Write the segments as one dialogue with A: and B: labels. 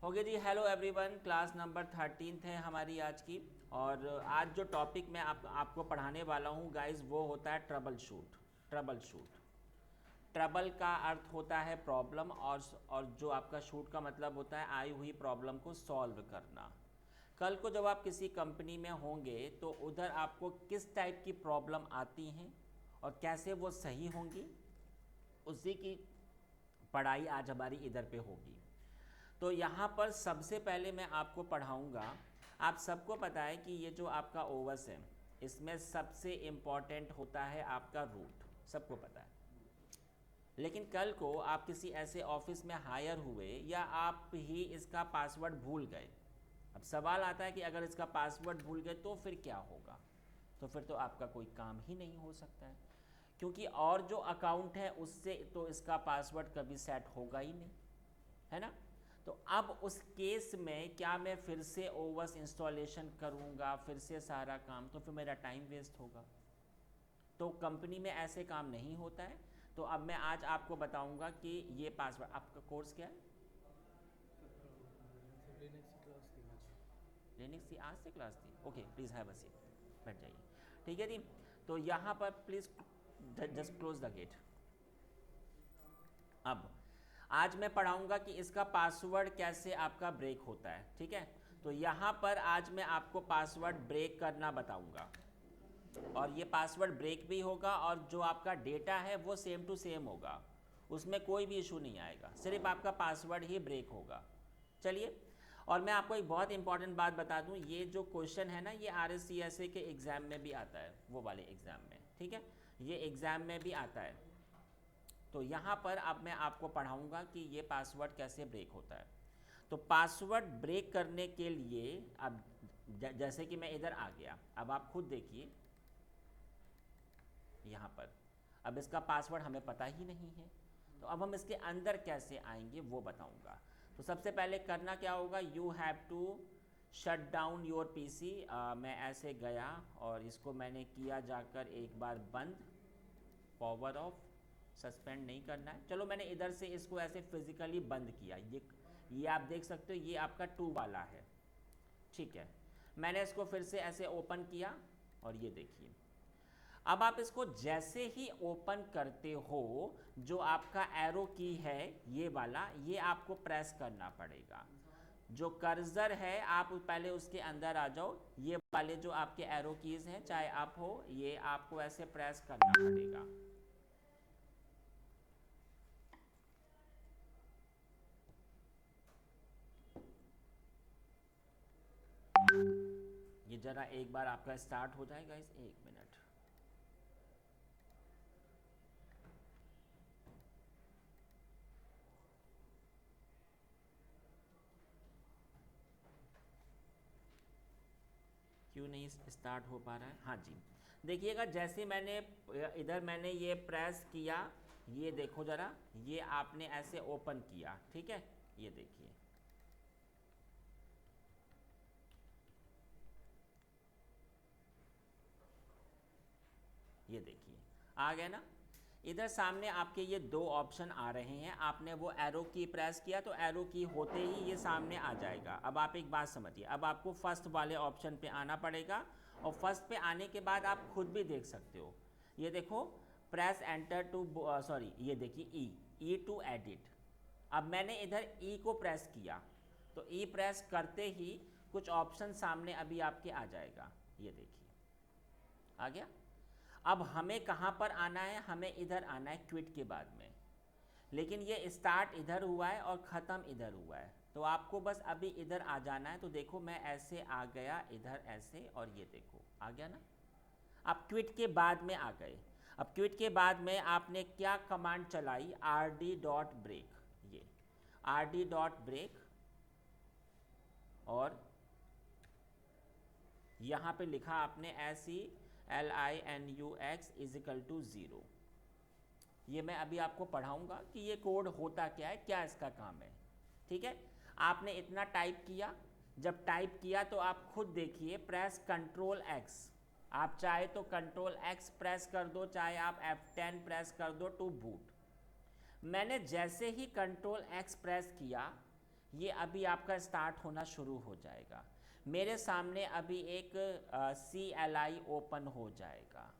A: हो गया जी। Hello everyone, class number 13 है हमारी आज की। और आज जो टॉपिक मैं आपको पढ़ाने वाला हूँ गाइस, वो होता है trouble shoot. Trouble shoot, trouble का अर्थ होता है प्रॉब्लम, और जो आपका शूट का मतलब होता है आई हुई प्रॉब्लम को सॉल्व करना। कल को जब आप किसी कंपनी में होंगे तो उधर आपको किस टाइप की प्रॉब्लम आती हैं और कैसे वो सही होंगी, उसी की पढ़ाई आज हमारी इधर पे होगी। तो यहाँ पर सबसे पहले मैं आपको पढ़ाऊँगा। आप सबको पता है कि ये जो आपका ओवस है, इसमें सबसे इम्पॉर्टेंट होता है आपका रूट, सबको पता है। लेकिन कल को आप किसी ऐसे ऑफिस में हायर हुए या आप ही इसका पासवर्ड भूल गए। अब सवाल आता है कि अगर इसका पासवर्ड भूल गए तो फिर क्या होगा। तो फिर तो आपका कोई काम ही नहीं हो सकता है, क्योंकि और जो अकाउंट है उससे तो इसका पासवर्ड कभी सेट होगा ही नहीं, है ना। तो अब उस केस में क्या मैं फिर से ओवस इंस्टॉलेशन करूँगा, फिर से सारा काम, तो फिर मेरा टाइम वेस्ट होगा। तो कंपनी में ऐसे काम नहीं होता है। तो अब मैं आज आपको बताऊंगा कि ये पासवर्ड, आपका कोर्स क्या है?
B: लिनक्स की क्लास थी आज।
A: लिनक्स की आज से क्लास थी। Okay, please have a seat, बैठ जाइए। ठीक है जी। तो यहाँ पर please just close the gate. अब आज मैं पढ़ाऊंगा कि इसका पासवर्ड कैसे आपका ब्रेक होता है। ठीक है, तो यहाँ पर आज मैं आपको पासवर्ड ब्रेक करना बताऊंगा, और ये पासवर्ड ब्रेक भी होगा और जो आपका डेटा है वो सेम टू सेम होगा, उसमें कोई भी इशू नहीं आएगा, सिर्फ आपका पासवर्ड ही ब्रेक होगा। चलिए, और मैं आपको एक बहुत इंपॉर्टेंट बात बता दूं, ये जो क्वेश्चन है ना, ये RSCSA के एग्ज़ाम में भी आता है, वो वाले एग्ज़ाम में। ठीक है, ये एग्ज़ाम में भी आता है। तो यहाँ पर अब मैं आपको पढ़ाऊँगा कि ये पासवर्ड कैसे ब्रेक होता है। तो पासवर्ड ब्रेक करने के लिए अब जैसे कि मैं इधर आ गया, अब आप खुद देखिए यहाँ पर। अब इसका पासवर्ड हमें पता ही नहीं है, तो अब हम इसके अंदर कैसे आएंगे वो बताऊंगा। तो सबसे पहले करना क्या होगा, you have to shut down your PC. मैं ऐसे गया और इसको मैंने किया जाकर एक बार बंद, पावर ऑफ, सस्पेंड नहीं करना है। चलो मैंने इधर से इसको ऐसे फिजिकली बंद किया। ये आप देख सकते हो, ये आपका 2 वाला है। ठीक है, मैंने इसको फिर से ऐसे ओपन किया और ये देखिए। अब आप इसको जैसे ही ओपन करते हो, जो आपका एरो की है ये वाला, ये आपको प्रेस करना पड़ेगा। जो कर्सर है आप पहले उसके अंदर आ जाओ, ये वाले जो आपके एरो कीज हैं, चाहे आप हो, ये आपको ऐसे प्रेस करना पड़ेगा। ये जरा एक बार आपका स्टार्ट हो जाएगा, इस 1 मिनट। क्यों नहीं स्टार्ट हो पा रहा है? हाँ जी, देखिएगा, जैसे मैंने इधर मैंने ये प्रेस किया, ये देखो ज़रा, ये आपने ऐसे ओपन किया। ठीक है, ये देखिए, ये देखिए, आ गया ना। इधर सामने आपके ये 2 ऑप्शन आ रहे हैं, आपने वो एरो की प्रेस किया तो एरो की होते ही ये सामने आ जाएगा। अब आप एक बात समझिए, अब आपको फर्स्ट वाले ऑप्शन पे आना पड़ेगा, और फर्स्ट पे आने के बाद आप खुद भी देख सकते हो, ये देखो, प्रेस एंटर टू, सॉरी, ये देखिए, ई टू एडिट। अब मैंने इधर ई को प्रेस किया, तो ई प्रेस करते ही कुछ ऑप्शन सामने अभी आपके आ जाएगा, ये देखिए, आ गया। अब हमें कहाँ पर आना है, हमें इधर आना है क्विट के बाद में, लेकिन ये स्टार्ट इधर हुआ है और ख़त्म इधर हुआ है, तो आपको बस अभी इधर आ जाना है। तो देखो, मैं ऐसे आ गया इधर ऐसे, और ये देखो आ गया ना। आप क्विट के बाद में आ गए। अब क्विट के बाद में आपने क्या कमांड चलाई, rd.break, ये rd.break, और यहाँ पे लिखा आपने LINUX इजिकल टू 0। ये मैं अभी आपको पढ़ाऊंगा कि ये कोड होता क्या है, क्या इसका काम है। ठीक है, आपने इतना टाइप किया। जब टाइप किया तो आप खुद देखिए, प्रेस कंट्रोल एक्स। आप चाहे तो कंट्रोल एक्स प्रेस कर दो, चाहे आप F10 प्रेस कर दो टू बूट। मैंने जैसे ही कंट्रोल एक्स प्रेस किया, ये अभी आपका स्टार्ट होना शुरू हो जाएगा। मेरे सामने अभी एक CLI ओपन हो जाएगा।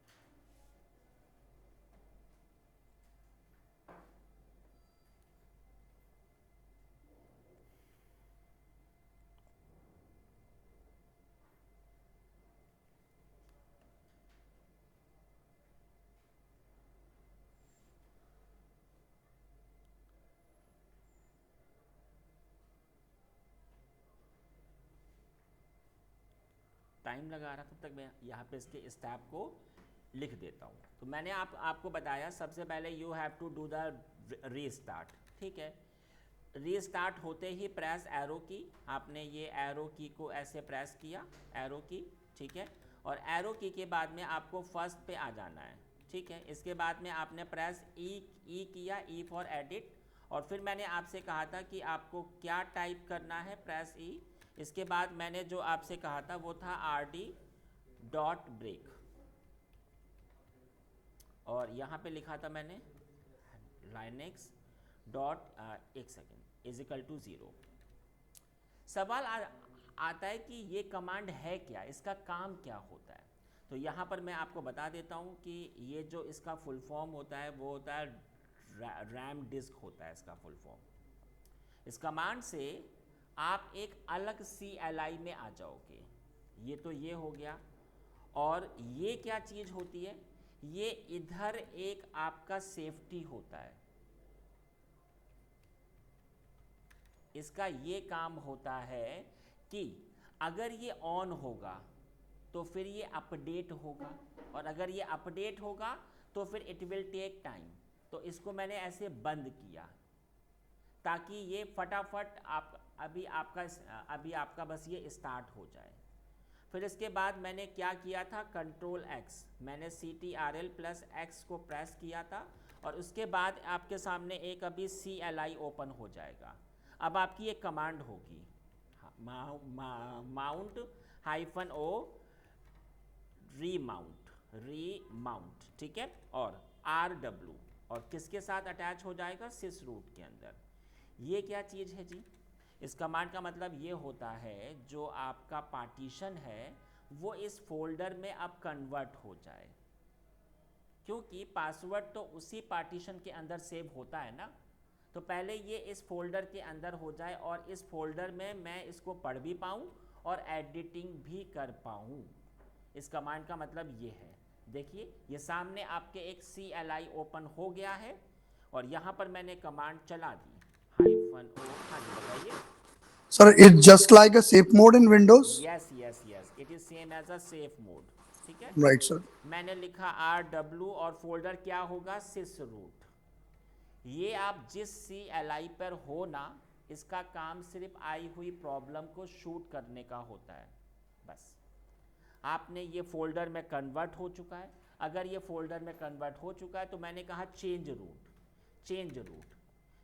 A: टाइम लगा रहा, तब तक मैं यहाँ पे इसके स्टेप को लिख देता हूँ। तो मैंने आपको बताया सबसे पहले you have to do the restart, ठीक है। रीस्टार्ट होते ही प्रेस एरो की, आपने ये एरो की को ऐसे प्रेस किया, एरो की, ठीक है। और एरो की के बाद में आपको फर्स्ट पे आ जाना है, ठीक है। इसके बाद में आपने प्रेस ई किया, ई फॉर एडिट। और फिर मैंने आपसे कहा था कि आपको क्या टाइप करना है, प्रेस ई। इसके बाद मैंने जो आपसे कहा था वो था rd.break, और यहाँ पे लिखा था मैंने linux डॉट एक सेकेंड इज इक्वल टू 0। सवाल आता है कि ये कमांड है क्या, इसका काम क्या होता है। तो यहाँ पर मैं आपको बता देता हूँ कि ये जो इसका फुल फॉर्म होता है वो होता है रैम डिस्क होता है इसका फुल फॉर्म। इस कमांड से आप एक अलग CLI में आ जाओगे। ये तो ये हो गया। और ये क्या चीज़ होती है, ये इधर एक आपका सेफ्टी होता है। इसका ये काम होता है कि अगर ये ऑन होगा तो फिर ये अपडेट होगा, और अगर ये अपडेट होगा तो फिर इट विल टेक टाइम। तो इसको मैंने ऐसे बंद किया ताकि ये फटाफट अभी आपका बस ये स्टार्ट हो जाए। फिर इसके बाद मैंने क्या किया था, कंट्रोल X, मैंने CTRL+X को प्रेस किया था। और उसके बाद आपके सामने एक अभी CLI ओपन हो जाएगा। अब आपकी एक कमांड होगी, माउंट -O रीमाउंट, ठीक है। और RW, और किसके साथ अटैच हो जाएगा, सिस रूट के अंदर। ये क्या चीज़ है जी, इस कमांड का मतलब ये होता है जो आपका पार्टीशन है वो इस फोल्डर में अब कन्वर्ट हो जाए, क्योंकि पासवर्ड तो उसी पार्टीशन के अंदर सेव होता है ना। तो पहले ये इस फोल्डर के अंदर हो जाए और इस फोल्डर में मैं इसको पढ़ भी पाऊँ और एडिटिंग भी कर पाऊँ। इस कमांड का मतलब ये है। देखिए ये सामने आपके एक CLI ओपन हो गया है, और यहाँ पर मैंने कमांड चला दी -O। हाँ जी बताइए।
B: Sir, it's just like a safe mode in Windows?
A: Yes, it is same as a safe mode, ठीक है।
B: Right, sir.
A: मैंने लिखा RW, और फोल्डर क्या होगा, सिस रूट। ये आप जिस CLI पर हो ना, इसका काम सिर्फ आई हुई प्रॉब्लम को शूट करने का होता है, बस। आपने ये फोल्डर में कन्वर्ट हो चुका है। अगर ये फोल्डर में कन्वर्ट हो चुका है तो मैंने कहा चेंज रूट,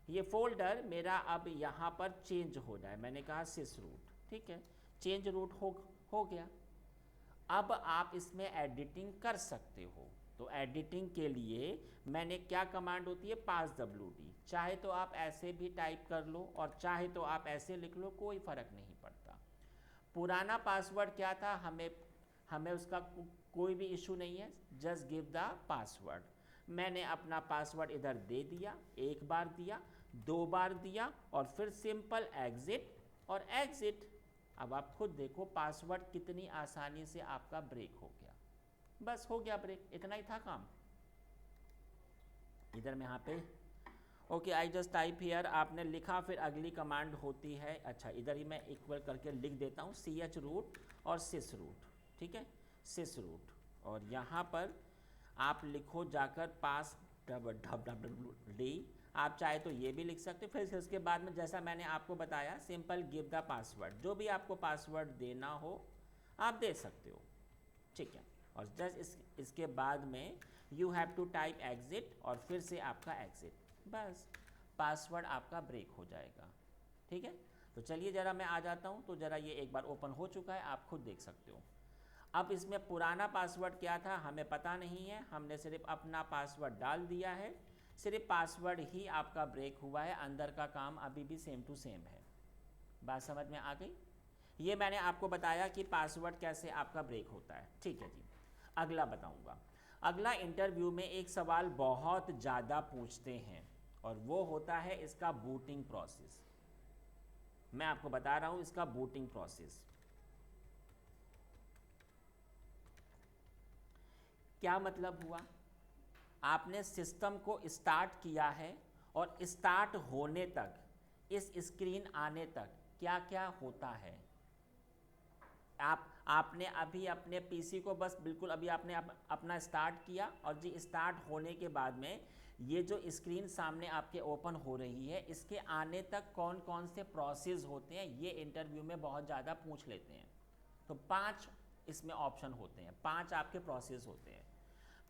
A: ये फोल्डर मेरा अब यहाँ पर चेंज हो जाए, मैंने कहा सिस रूट, ठीक है। चेंज रूट हो गया। अब आप इसमें एडिटिंग कर सकते हो। तो एडिटिंग के लिए मैंने क्या कमांड होती है, passwd। चाहे तो आप ऐसे भी टाइप कर लो और चाहे तो आप ऐसे लिख लो, कोई फ़र्क नहीं पड़ता। पुराना पासवर्ड क्या था, हमें उसका कोई भी इशू नहीं है, जस्ट गिव द पासवर्ड। मैंने अपना पासवर्ड इधर दे दिया, एक बार दिया, 2 बार दिया, और फिर सिंपल एग्जिट और एग्जिट। अब आप खुद देखो पासवर्ड कितनी आसानी से आपका ब्रेक हो गया, बस हो गया ब्रेक, इतना ही था काम। इधर में यहाँ पे okay, I just type here, आपने लिखा, फिर अगली कमांड होती है, अच्छा इधर ही मैं इक्वल करके लिख देता हूँ, ch रूट और sys रूट, ठीक है, sys रूट। और यहाँ पर आप लिखो जाकर पास www, आप चाहे तो ये भी लिख सकते हो। फिर इसके बाद में जैसा मैंने आपको बताया, सिंपल गिव द पासवर्ड, जो भी आपको पासवर्ड देना हो आप दे सकते हो, ठीक है। और जस्ट इसके बाद में you have to type exit, और फिर से आपका एग्जिट, बस पासवर्ड आपका ब्रेक हो जाएगा, ठीक है। तो चलिए ज़रा मैं आ जाता हूँ, तो ज़रा ये एक बार ओपन हो चुका है, आप खुद देख सकते हो। अब इसमें पुराना पासवर्ड क्या था हमें पता नहीं है, हमने सिर्फ अपना पासवर्ड डाल दिया है, सिर्फ पासवर्ड ही आपका ब्रेक हुआ है, अंदर का काम अभी भी सेम टू सेम है। बात समझ में आ गई? ये मैंने आपको बताया कि पासवर्ड कैसे आपका ब्रेक होता है। ठीक है जी, अगला बताऊंगा। अगला इंटरव्यू में एक सवाल बहुत ज़्यादा पूछते हैं और वो होता है इसका बूटिंग प्रोसेस। मैं आपको बता रहा हूँ इसका बूटिंग प्रोसेस क्या मतलब हुआ। आपने सिस्टम को स्टार्ट किया है और स्टार्ट होने तक, इस स्क्रीन आने तक क्या क्या होता है। आपने अभी अपने पीसी को बस बिल्कुल अभी आपने अपना स्टार्ट किया और जी स्टार्ट होने के बाद में ये जो स्क्रीन सामने आपके ओपन हो रही है, इसके आने तक कौन कौन से प्रोसेस होते हैं, ये इंटरव्यू में बहुत ज़्यादा पूछ लेते हैं। तो 5 इसमें ऑप्शन होते हैं, 5 आपके प्रोसेस होते हैं।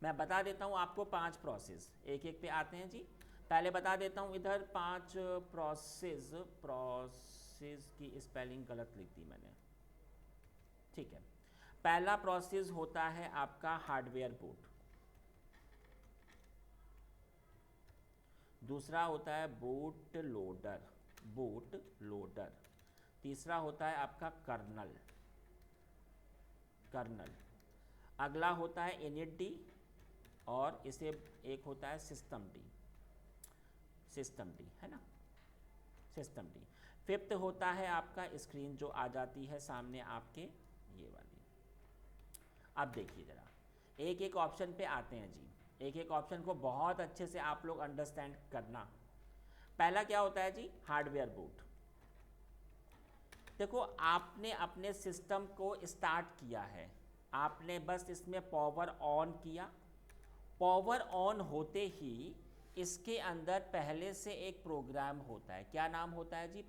A: मैं बता देता हूँ आपको 5 प्रोसेस, एक एक पे आते हैं जी। पहले बता देता हूँ इधर 5 प्रोसेस की स्पेलिंग गलत लिख दी मैंने, ठीक है। पहला प्रोसेस होता है आपका हार्डवेयर बूट, दूसरा होता है बूट लोडर, तीसरा होता है आपका कर्नल, अगला होता है इनिट डी और इसे एक होता है सिस्टम डी, है ना, सिस्टम डी। फिफ्थ होता है आपका स्क्रीन जो आ जाती है सामने आपके, ये वाली। अब देखिए ज़रा, एक एक ऑप्शन पे आते हैं जी, एक एक ऑप्शन को बहुत अच्छे से आप लोग अंडरस्टैंड करना। पहला क्या होता है जी, हार्डवेयर बूट। देखो आपने अपने सिस्टम को स्टार्ट किया है, आपने बस इसमें पावर ऑन किया, पावर ऑन होते ही इसके अंदर पहले से एक प्रोग्राम होता है, क्या नाम होता है जी,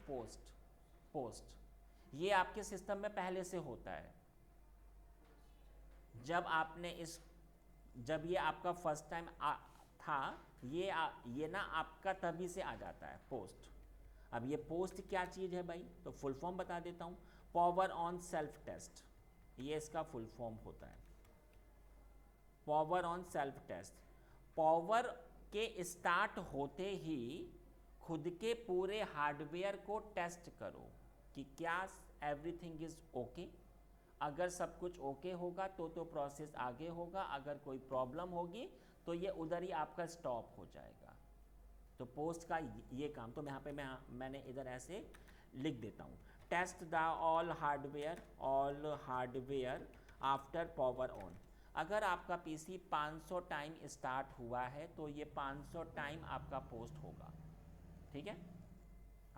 A: पोस्ट। ये आपके सिस्टम में पहले से होता है। जब ये आपका फर्स्ट टाइम था, ये ना आपका तभी से आ जाता है पोस्ट। अब ये पोस्ट क्या चीज़ है भाई, तो फुल फॉर्म बता देता हूँ, पावर ऑन सेल्फ टेस्ट, ये इसका फुल फॉर्म होता है। Power on self test, power के स्टार्ट होते ही खुद के पूरे हार्डवेयर को टेस्ट करो कि क्या एवरीथिंग इज ओके। अगर सब कुछ ओके होगा तो प्रोसेस आगे होगा, अगर कोई प्रॉब्लम होगी तो ये उधर ही आपका स्टॉप हो जाएगा। तो पोस्ट का ये काम, तो यहाँ पे मैंने इधर ऐसे लिख देता हूँ, test the all hardware after power on. अगर आपका पीसी 500 टाइम स्टार्ट हुआ है तो ये 500 टाइम आपका पोस्ट होगा, ठीक है,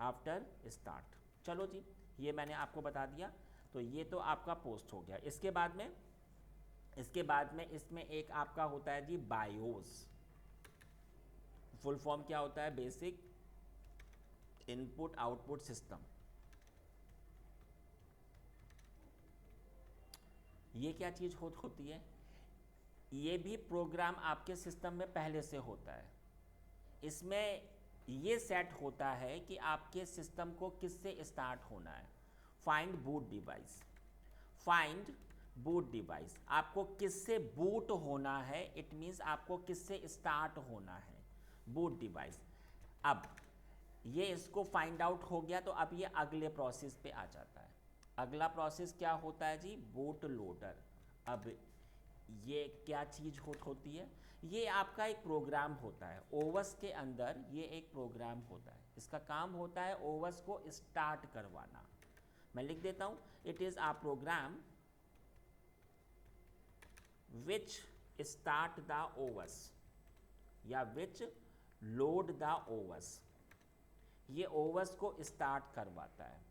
A: आफ्टर स्टार्ट। चलो जी, ये मैंने आपको बता दिया, तो ये तो आपका पोस्ट हो गया। इसके बाद में इसमें एक आपका होता है जी बायोस, फुल फॉर्म क्या होता है, बेसिक इनपुट आउटपुट सिस्टम। ये क्या चीज़ होती है, ये भी प्रोग्राम आपके सिस्टम में पहले से होता है। इसमें ये सेट होता है कि आपके सिस्टम को किससे स्टार्ट होना है। फाइंड बूट डिवाइस, आपको किससे बूट होना है, इट मीन्स आपको किससे स्टार्ट होना है, बूट डिवाइस। अब ये इसको फाइंड आउट हो गया, तो अब ये अगले प्रोसेस पे आ जाता है। अगला प्रोसेस क्या होता है जी, बूट लोडर। अब ये क्या चीज़ होती है, ये आपका एक प्रोग्राम होता है ओवस के अंदर, ये एक प्रोग्राम होता है, इसका काम होता है ओवस को स्टार्ट करवाना। मैं लिख देता हूँ, it is a program which start the OS या विच लोड द ओवस, ये ओवस को स्टार्ट करवाता है।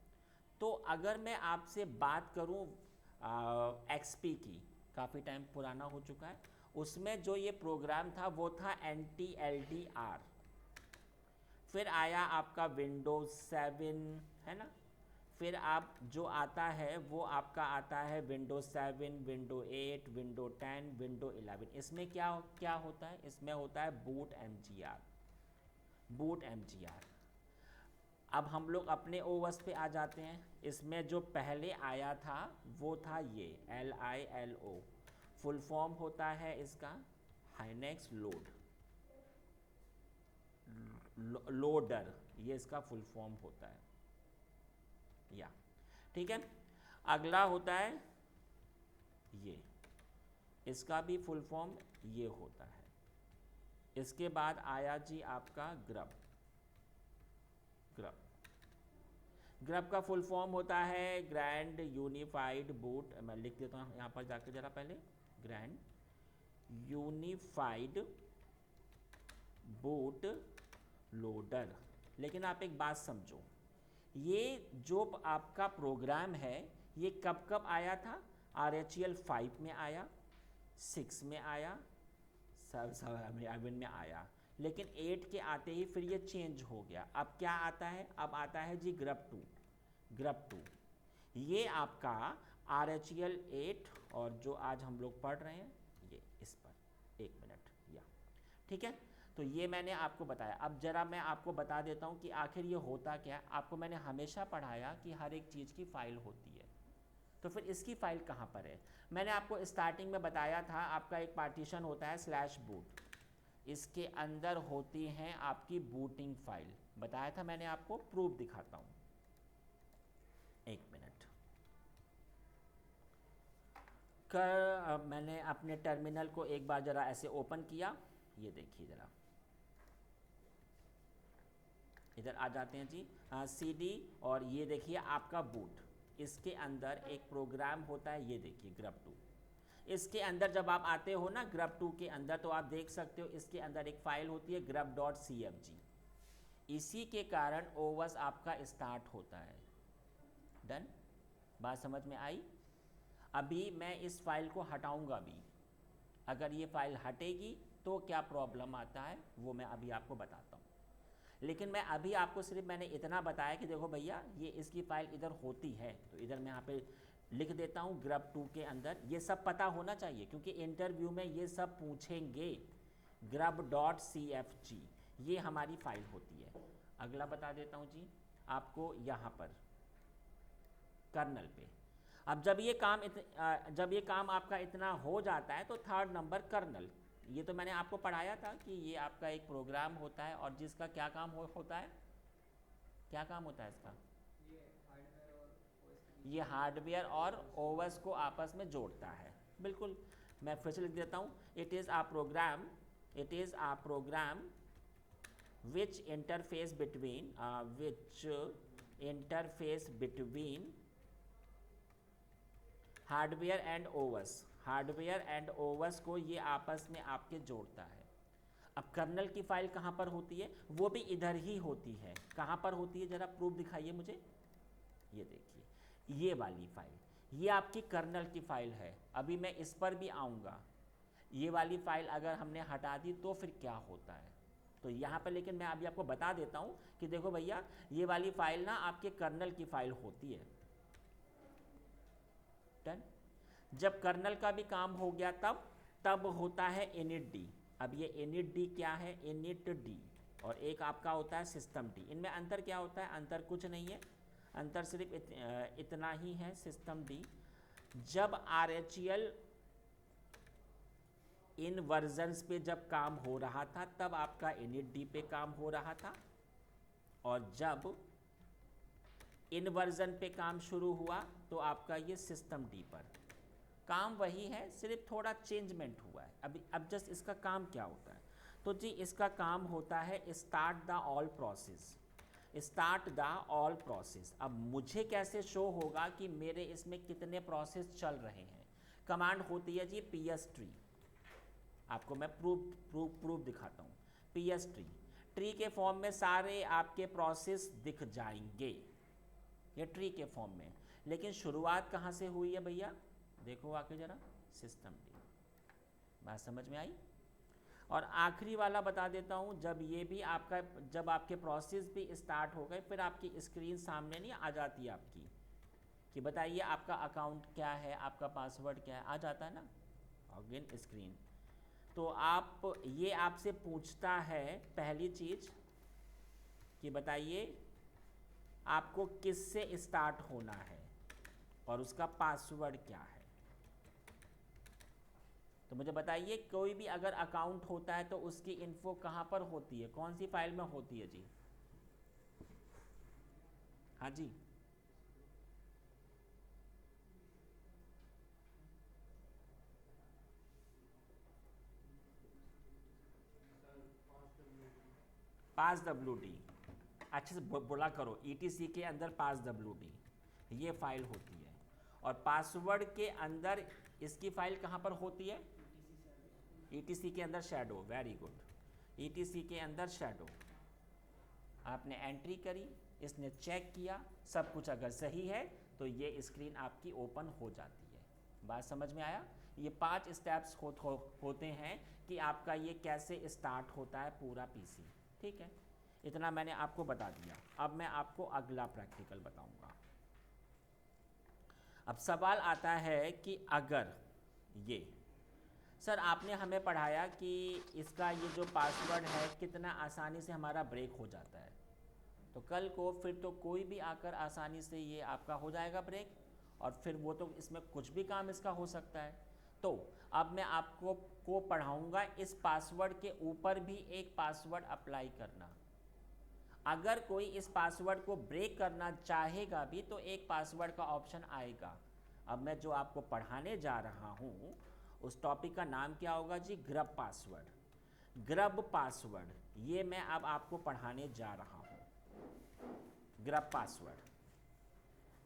A: तो अगर मैं आपसे बात करूं एक्सपी की, काफ़ी टाइम पुराना हो चुका है, उसमें जो ये प्रोग्राम था वो था NTLDR। फिर आया आपका विंडोज़ 7, है ना, फिर आप जो आता है वो आपका आता है विंडोज़ 7, विंडो 8, विंडो 10, विंडो 11। इसमें क्या क्या होता है, इसमें होता है बूट MGR। अब हम लोग अपने ओवस पे आ जाते हैं। इसमें जो पहले आया था वो था ये LILO, फुल फॉर्म होता है इसका हाइनेक्स लोडर, ये इसका फुल फॉर्म होता है या, ठीक है। अगला होता है ये, इसका भी फुल फॉर्म ये होता है। इसके बाद आया जी आपका ग्रब। ग्रब ग्रब का फुल फॉर्म होता है ग्रैंड यूनिफाइड बूट, मैं लिख देता हूँ यहाँ पर जाकर जरा पहले, ग्रैंड यूनिफाइड बूट लोडर। लेकिन आप एक बात समझो, ये जो आपका प्रोग्राम है ये कब कब आया था? RHEL 5 में आया, 6 में आया, 7 में आया, लेकिन 8 के आते ही फिर ये चेंज हो गया। अब क्या आता है? अब आता है जी ग्रब 2। ग्रब 2 ये आपका RHEL 8 और जो आज हम लोग पढ़ रहे हैं ये इस पर, 1 मिनट या, ठीक है। तो ये मैंने आपको बताया। अब जरा मैं आपको बता देता हूँ कि आखिर ये होता क्या है। आपको मैंने हमेशा पढ़ाया कि हर एक चीज़ की फ़ाइल होती है, तो फिर इसकी फ़ाइल कहाँ पर है? मैंने आपको स्टार्टिंग में बताया था, आपका एक पार्टीशन होता है /boot, इसके अंदर होती हैं आपकी बूटिंग फाइल, बताया था मैंने आपको। प्रूफ दिखाता हूँ, 1 मिनट। मैंने अपने टर्मिनल को एक बार ज़रा ऐसे ओपन किया, ये देखिए ज़रा, इधर आ जाते हैं जी, CD, और ये देखिए आपका बूट, इसके अंदर एक प्रोग्राम होता है, ये देखिए ग्रब 2। इसके अंदर जब आप आते हो ना ग्रब 2 के अंदर, तो आप देख सकते हो इसके अंदर एक फ़ाइल होती है grub.cfg। इसी के कारण OS आपका स्टार्ट होता है। डन, बात समझ में आई? अभी मैं इस फाइल को हटाऊंगा भी, अगर ये फाइल हटेगी तो क्या प्रॉब्लम आता है वो मैं अभी आपको बताता हूँ। लेकिन मैं अभी आपको सिर्फ मैंने इतना बताया कि देखो भैया ये इसकी फ़ाइल इधर होती है, तो इधर मैं यहाँ पे लिख देता हूँ ग्रब 2 के अंदर। ये सब पता होना चाहिए क्योंकि इंटरव्यू में ये सब पूछेंगे। grub.cfg ये हमारी फ़ाइल होती है। अगला बता देता हूँ जी आपको, यहाँ पर कर्नल पे। अब जब ये काम आपका इतना हो जाता है तो 3rd नंबर कर्नल। ये तो मैंने आपको पढ़ाया था कि ये आपका एक प्रोग्राम होता है और जिसका क्या काम होता है, क्या काम होता है इसका? ये हार्डवेयर और OS को आपस में जोड़ता है। बिल्कुल, मैं फिर से लिख देता हूँ, it is a program which interface between hardware and OS को ये आपस में आपके जोड़ता है। अब कर्नल की फाइल कहाँ पर होती है? वो भी इधर ही होती है। कहाँ पर होती है जरा प्रूफ दिखाइए मुझे। ये देखिए, ये वाली फाइल, ये आपकी कर्नल की फाइल है। अभी मैं इस पर भी आऊँगा। ये वाली फाइल अगर हमने हटा दी तो फिर क्या होता है, तो यहाँ पर लेकिन मैं अभी आपको बता देता हूँ कि देखो भैया ये वाली फाइल ना आपके कर्नल की फाइल होती है। डन। जब कर्नल का भी काम हो गया तब होता है initd। अब ये initd क्या है? initd, और एक आपका होता है systemd। इनमें अंतर क्या होता है? अंतर कुछ नहीं है, अंतर सिर्फ इतना ही है। systemd जब RHEL इन वर्जन्स पे जब काम हो रहा था तब आपका initd पे काम हो रहा था, और जब इन वर्जन पे काम शुरू हुआ तो आपका ये systemd पर काम वही है, सिर्फ थोड़ा चेंजमेंट हुआ है। अब जस्ट इसका काम क्या होता है? तो जी इसका काम होता है स्टार्ट द ऑल प्रोसेस। अब मुझे कैसे शो होगा कि मेरे इसमें कितने प्रोसेस चल रहे हैं? कमांड होती है जी PS_tree। आपको मैं प्रूफ दिखाता हूँ। PS_tree, ट्री के फॉर्म में सारे आपके प्रोसेस दिख जाएंगे, ये ट्री के फॉर्म में। लेकिन शुरुआत कहाँ से हुई है भैया? देखो आके जरा, systemd। बात समझ में आई? और आखिरी वाला बता देता हूँ, जब आपके प्रोसेस भी स्टार्ट हो गए फिर आपकी स्क्रीन सामने नहीं आ जाती आपकी कि बताइए आपका अकाउंट क्या है, आपका पासवर्ड क्या है, आ जाता है ना लॉगिन स्क्रीन। तो ये आपसे पूछता है पहली चीज़ कि बताइए आपको किससे स्टार्ट होना है और उसका पासवर्ड क्या है। तो मुझे बताइए, कोई भी अगर अकाउंट होता है तो उसकी इन्फो कहाँ पर होती है, कौन सी फाइल में होती है जी? हाँ जी, पास WD, अच्छे से बोला करो, ETC के अंदर पास WD ये फाइल होती है। और पासवर्ड के अंदर इसकी फाइल कहाँ पर होती है? ETC के अंदर शैडो, वेरी गुड, ETC के अंदर शैडो। आपने एंट्री करी, इसने चेक किया, सब कुछ अगर सही है तो ये स्क्रीन आपकी ओपन हो जाती है। बात समझ में आया? ये 5 स्टेप्स होते हैं कि आपका ये कैसे स्टार्ट होता है पूरा PC। ठीक है, इतना मैंने आपको बता दिया। अब मैं आपको अगला प्रैक्टिकल बताऊंगा। अब सवाल आता है कि अगर ये, सर आपने हमें पढ़ाया कि इसका ये जो पासवर्ड है कितना आसानी से हमारा ब्रेक हो जाता है, तो कल को फिर तो कोई भी आकर आसानी से ये आपका हो जाएगा ब्रेक, और फिर वो तो इसमें कुछ भी काम इसका हो सकता है। तो अब मैं आपको पढ़ाऊंगा इस पासवर्ड के ऊपर भी एक पासवर्ड अप्लाई करना। अगर कोई इस पासवर्ड को ब्रेक करना चाहेगा भी तो एक पासवर्ड का ऑप्शन आएगा। अब मैं जो आपको पढ़ाने जा रहा हूँ उस टॉपिक का नाम क्या होगा जी? Grub password. ग्रब पासवर्ड ये मैं अब आपको पढ़ाने जा रहा हूँ। ग्रब पासवर्ड,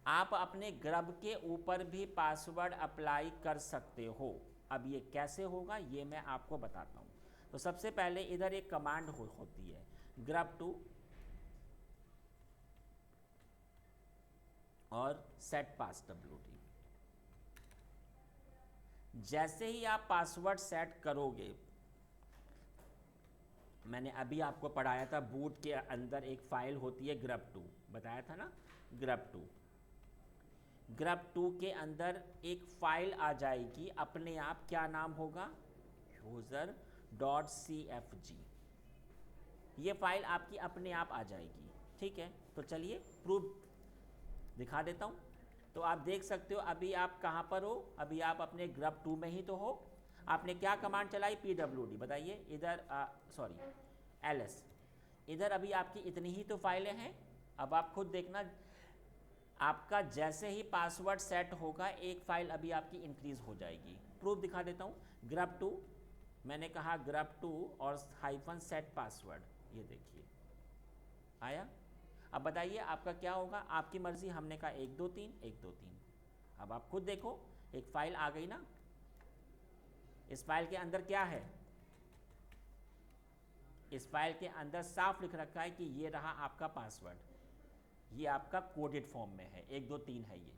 A: आप अपने ग्रब के ऊपर भी पासवर्ड अप्लाई कर सकते हो। अब ये कैसे होगा ये मैं आपको बताता हूँ। तो सबसे पहले इधर एक कमांड होती है grub2 और set pass WD। जैसे ही आप पासवर्ड सेट करोगे, मैंने अभी आपको पढ़ाया था बूट के अंदर एक फाइल होती है grub2, बताया था ना grub2। grub2 के अंदर एक फाइल आ जाएगी अपने आप, क्या नाम होगा? user.cfg। ये फाइल आपकी अपने आप आ जाएगी। ठीक है, तो चलिए प्रूफ दिखा देता हूँ। तो आप देख सकते हो अभी आप कहाँ पर हो? अभी आप अपने grub2 में ही तो हो। आपने क्या कमांड चलाई? pwd, बताइए इधर, सॉरी ls। इधर अभी आपकी इतनी ही तो फाइलें हैं। अब आप खुद देखना, आपका जैसे ही पासवर्ड सेट होगा एक फाइल अभी आपकी इंक्रीज हो जाएगी। प्रूफ दिखा देता हूँ। grub2, मैंने कहा grub2 और -set password, ये देखिए आया। अब बताइए आपका क्या होगा? आपकी मर्जी, हमने कहा 1 2 3 1 2 3। अब आप खुद देखो एक फाइल आ गई ना। इस फाइल के अंदर क्या है? इस फाइल के अंदर साफ लिख रखा है कि ये रहा आपका पासवर्ड, ये आपका कोडेड फॉर्म में है, 1 2 3 है ये।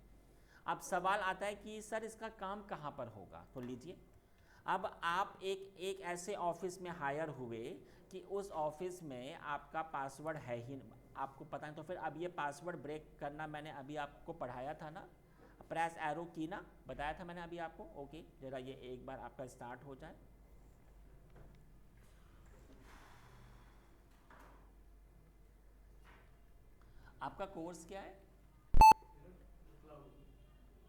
A: अब सवाल आता है कि सर इसका काम कहाँ पर होगा? तो लीजिए, अब आप एक ऐसे ऑफिस में हायर हुए कि उस ऑफिस में आपका पासवर्ड है ही, आपको पता है, तो फिर अब ये पासवर्ड ब्रेक करना मैंने अभी आपको पढ़ाया था ना, प्रेस एरो की ना, बताया था मैंने अभी आपको। ओके, जरा ये एक बार आपका स्टार्ट हो जाए। आपका कोर्स क्या है?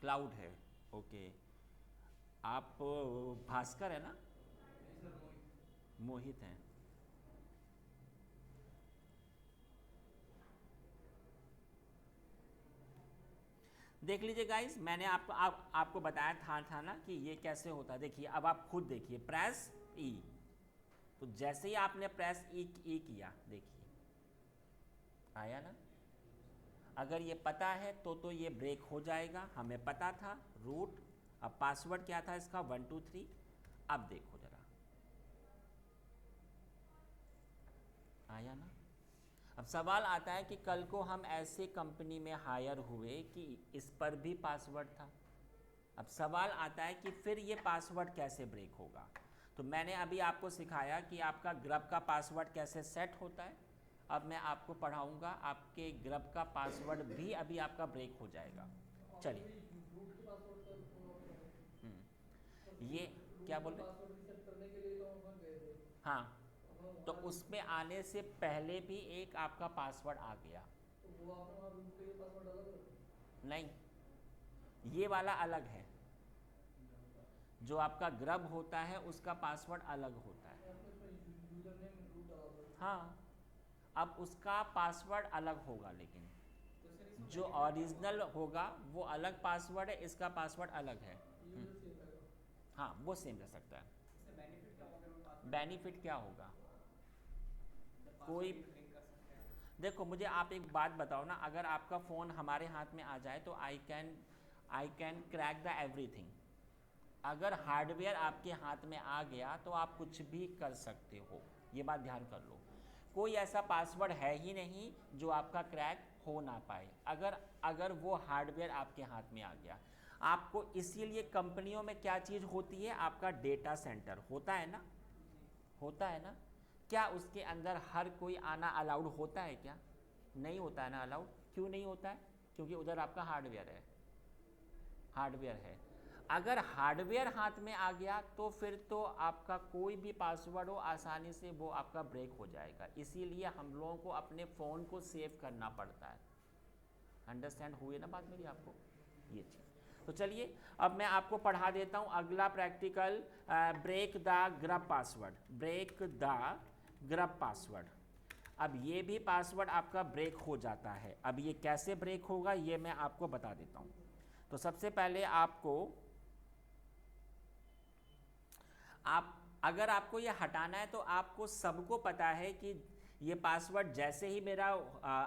A: क्लाउड है, ओके। आप भास्कर है ना? मोहित हैं। देख लीजिए गाइस, मैंने आपको बताया था ना कि ये कैसे होता है। देखिए अब आप खुद देखिए, प्रेस ई, तो जैसे ही आपने प्रेस ई किया, देखिए आया ना। अगर ये पता है तो ये ब्रेक हो जाएगा, हमें पता था रूट। अब पासवर्ड क्या था इसका? 1 2 3। अब देखो जरा, आया ना। अब सवाल आता है कि कल को हम ऐसे कंपनी में हायर हुए कि इस पर भी पासवर्ड था। अब सवाल आता है कि फिर ये पासवर्ड कैसे ब्रेक होगा? तो मैंने अभी आपको सिखाया कि आपका ग्रब का पासवर्ड कैसे सेट होता है। अब मैं आपको पढ़ाऊंगा आपके ग्रब का पासवर्ड भी अभी आपका ब्रेक हो जाएगा। चलिए, ये क्या बोल रहे? हाँ, तो उसमें आने से पहले भी एक आपका पासवर्ड आ गया। नहीं, ये वाला अलग है। जो आपका ग्रब होता है उसका पासवर्ड अलग होता है। हाँ, अब उसका पासवर्ड अलग होगा, लेकिन जो ओरिजिनल होगा वो अलग पासवर्ड है, इसका पासवर्ड अलग है। हाँ, वो सेम रह सकता है। बेनिफिट क्या होगा? कोई देखो, मुझे आप एक बात बताओ ना, अगर आपका फ़ोन हमारे हाथ में आ जाए तो I can crack the everything. अगर हार्डवेयर आपके हाथ में आ गया तो आप कुछ भी कर सकते हो, ये बात ध्यान कर लो। कोई ऐसा पासवर्ड है ही नहीं जो आपका क्रैक हो ना पाए, अगर अगर वो हार्डवेयर आपके हाथ में आ गया। आपको इसीलिए कंपनियों में क्या चीज़ होती है, आपका डेटा सेंटर होता है ना, होता है ना। क्या उसके अंदर हर कोई आना अलाउड होता है क्या? नहीं होता है ना अलाउड। क्यों नहीं होता है? क्योंकि उधर आपका हार्डवेयर है, हार्डवेयर है। अगर हार्डवेयर हाथ में आ गया तो फिर तो आपका कोई भी पासवर्ड हो आसानी से वो आपका ब्रेक हो जाएगा। इसीलिए हम लोगों को अपने फ़ोन को सेव करना पड़ता है। अंडरस्टैंड हुई ना बात मेरी आपको? ये चीज़ तो चलिए अब मैं आपको पढ़ा देता हूँ अगला practical, break the GRUB password. Break the GRUB password. अब ये भी पासवर्ड आपका ब्रेक हो जाता है। अब ये कैसे ब्रेक होगा ये मैं आपको बता देता हूँ। तो सबसे पहले आप अगर आपको ये हटाना है तो आपको सबको पता है कि ये पासवर्ड जैसे ही मेरा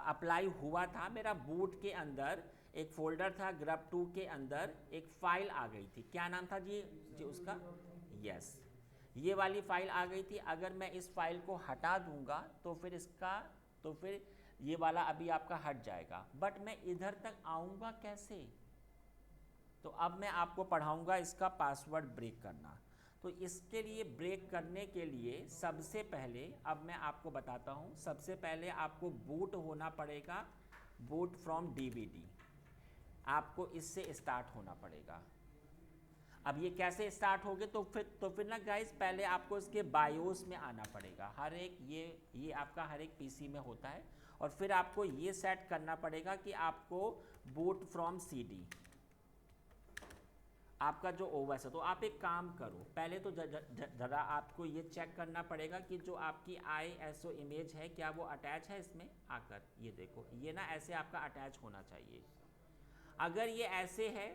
A: अप्लाई हुआ था, मेरा बूट के अंदर एक फोल्डर था, ग्रब 2 के अंदर एक फाइल आ गई थी। क्या नाम था जी उसका? यस, ये वाली फाइल आ गई थी। अगर मैं इस फाइल को हटा दूंगा तो फिर ये वाला अभी आपका हट जाएगा। बट मैं इधर तक आऊँगा कैसे? तो अब मैं आपको पढ़ाऊँगा इसका पासवर्ड ब्रेक करना। तो इसके लिए ब्रेक करने के लिए सबसे पहले, अब मैं आपको बताता हूँ, सबसे पहले आपको बूट होना पड़ेगा, बूट फ्रॉम डीवीडी। आपको इससे स्टार्ट होना पड़ेगा। अब ये कैसे स्टार्ट होगे? तो फिर ना गाइस, पहले आपको इसके बायोस में आना पड़ेगा। हर एक ये आपका हर एक पीसी में होता है। और फिर आपको ये सेट करना पड़ेगा कि आपको बूट फ्रॉम सीडी, आपका जो ओएस है। तो आप एक काम करो, पहले तो ज़रा आपको ये चेक करना पड़ेगा कि जो आपकी ISO इमेज है क्या वो अटैच है इसमें आकर। ये देखो, ये ना ऐसे आपका अटैच होना चाहिए। अगर ये ऐसे है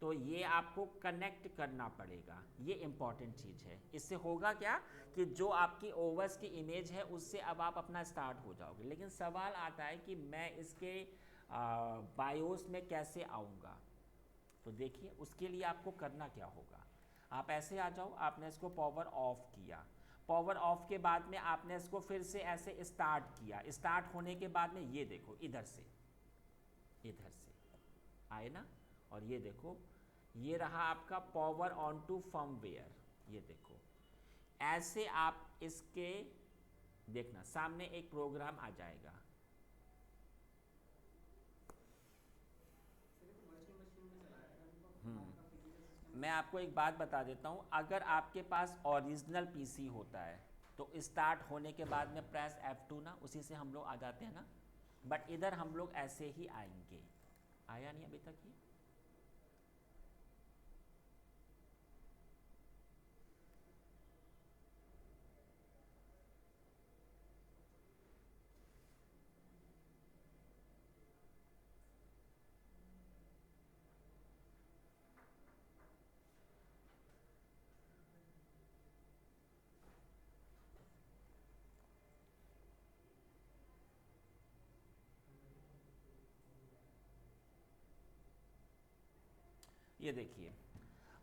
A: तो ये आपको कनेक्ट करना पड़ेगा। ये इंपॉर्टेंट चीज़ है। इससे होगा क्या कि जो आपकी ओएस की इमेज है उससे अब आप अपना स्टार्ट हो जाओगे। लेकिन सवाल आता है कि मैं इसके बायोस में कैसे आऊँगा? तो देखिए, उसके लिए आपको करना क्या होगा। आप ऐसे आ जाओ, आपने इसको पावर ऑफ किया। पावर ऑफ के बाद में आपने इसको फिर से ऐसे स्टार्ट किया। स्टार्ट होने के बाद में ये देखो, इधर से आए ना, और ये देखो, ये रहा आपका पावर ऑन टू फर्मवेयर। ये देखो, ऐसे आप इसके देखना सामने एक प्रोग्राम आ जाएगा। मैं आपको एक बात बता देता हूँ, अगर आपके पास ओरिजिनल पीसी होता है तो स्टार्ट होने के बाद में प्रेस F2 ना, उसी से हम लोग आ जाते हैं ना। बट इधर हम लोग ऐसे ही आएंगे। आया नहीं अभी तक ये देखिए,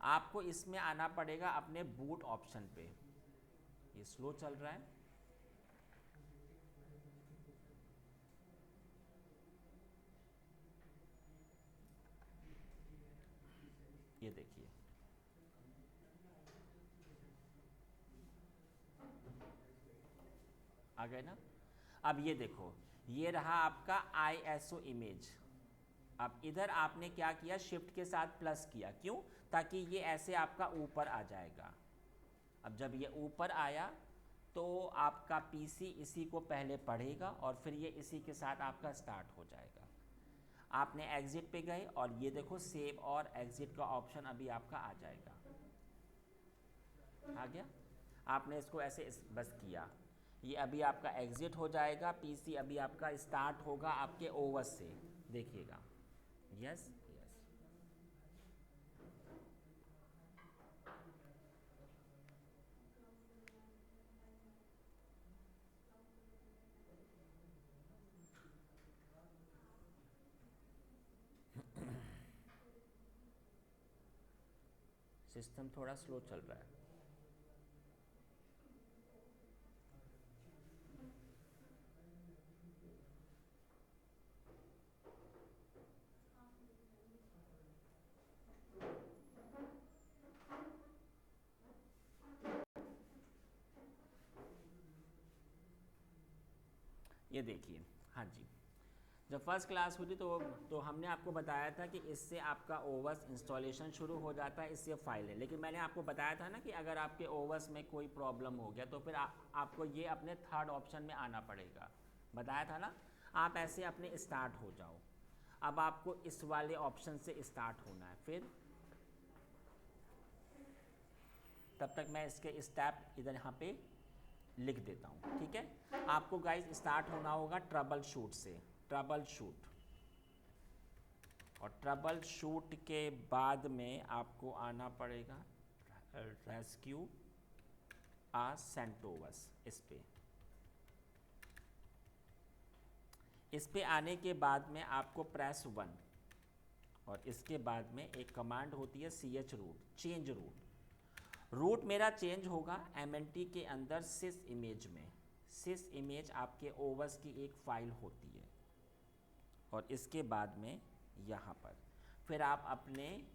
A: आपको इसमें आना पड़ेगा अपने बूट ऑप्शन पे। ये स्लो चल रहा है। ये देखिए, आ गए ना। अब ये देखो, ये रहा आपका ISO इमेज। अब इधर आपने क्या किया, शिफ्ट के साथ प्लस किया। क्यों? ताकि ये ऐसे आपका ऊपर आ जाएगा। अब जब ये ऊपर आया तो आपका पीसी इसी को पहले पढ़ेगा और फिर ये इसी के साथ आपका स्टार्ट हो जाएगा। आपने एग्जिट पे गए और ये देखो, सेव और एग्जिट का ऑप्शन अभी आपका आ जाएगा। आ गया? आपने इसको ऐसे बस किया, ये अभी आपका एग्जिट हो जाएगा। पीसी अभी आपका स्टार्ट होगा आपके ओएस से, देखिएगा। यस यस, सिस्टम थोड़ा स्लो चल रहा है। ये देखिए, हाँ जी, जब फर्स्ट क्लास हुई थी तो हमने आपको बताया था कि इससे आपका ओवस इंस्टॉलेशन शुरू हो जाता है, इससे फाइल है। लेकिन मैंने आपको बताया था ना कि अगर आपके ओवस में कोई प्रॉब्लम हो गया तो फिर आपको ये अपने थर्ड ऑप्शन में आना पड़ेगा, बताया था ना। आप ऐसे अपने स्टार्ट हो जाओ। अब आपको इस वाले ऑप्शन से स्टार्ट होना है। फिर तब तक मैं इसके स्टेप इधर यहाँ पे लिख देता हूँ, ठीक है। आपको गाइस स्टार्ट होना होगा ट्रबल शूट से, ट्रबल शूट। और ट्रबल शूट के बाद में आपको आना पड़ेगा रेस्क्यू आ सेंटोवस। इस पे आने के बाद में आपको प्रेस 1 और इसके बाद में एक कमांड होती है ch रूट, चेंज रूट मेरा चेंज होगा MNT के अंदर सिस इमेज में। सिस इमेज आपके ओवस की एक फाइल होती है। और इसके बाद में यहाँ पर फिर आप अपने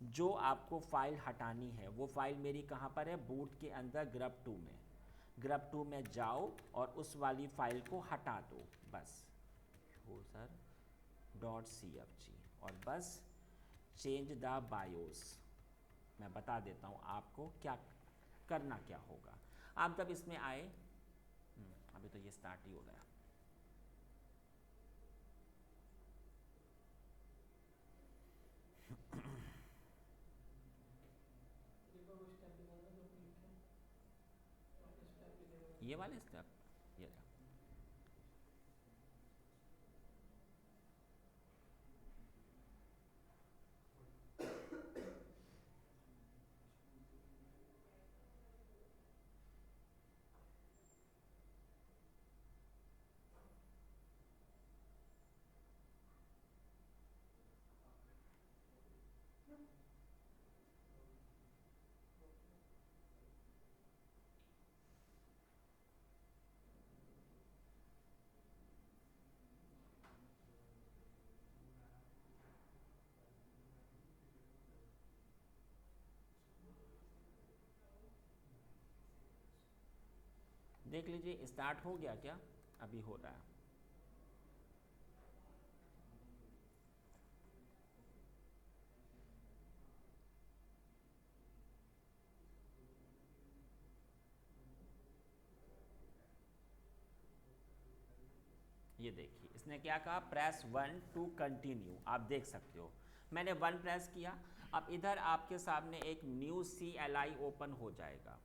A: जो आपको फाइल हटानी है वो फाइल मेरी कहाँ पर है, बूट के अंदर grub 2 में। grub 2 में जाओ और उस वाली फाइल को हटा दो बस, user.cfg, और बस चेंज द बायोस। मैं बता देता हूँ आपको क्या करना क्या होगा। आप जब इसमें आए, अभी तो ये स्टार्ट ही हो गया। ये वाले स्टेप, ये रहा। देख लीजिए स्टार्ट हो गया क्या, अभी हो रहा है। ये देखिए इसने क्या कहा, प्रेस 1 टू कंटिन्यू। आप देख सकते हो मैंने 1 प्रेस किया। अब इधर आपके सामने एक न्यू CLI ओपन हो जाएगा।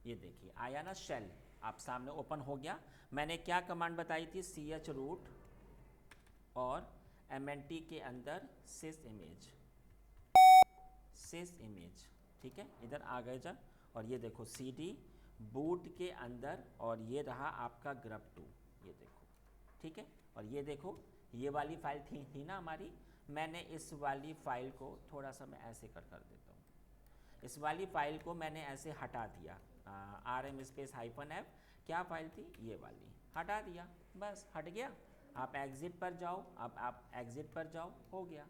A: ये देखिए आया ना शेल, आप सामने ओपन हो गया। मैंने क्या कमांड बताई थी, ch रूट और MNT के अंदर सिस इमेज, ठीक है। इधर आ गए जब, और ये देखो CD बूट के अंदर, और ये रहा आपका grub 2, ये देखो, ठीक है। और ये देखो ये वाली फाइल थी ना हमारी, मैंने इस वाली फाइल को थोड़ा सा मैं ऐसे कर देता हूँ। इस वाली फाइल को मैंने ऐसे हटा दिया, RM-F, क्या फाइल थी, ये वाली, हटा दिया, बस हट गया। आप एग्ज़िट पर जाओ, अब आप एग्ज़िट पर जाओ, हो गया।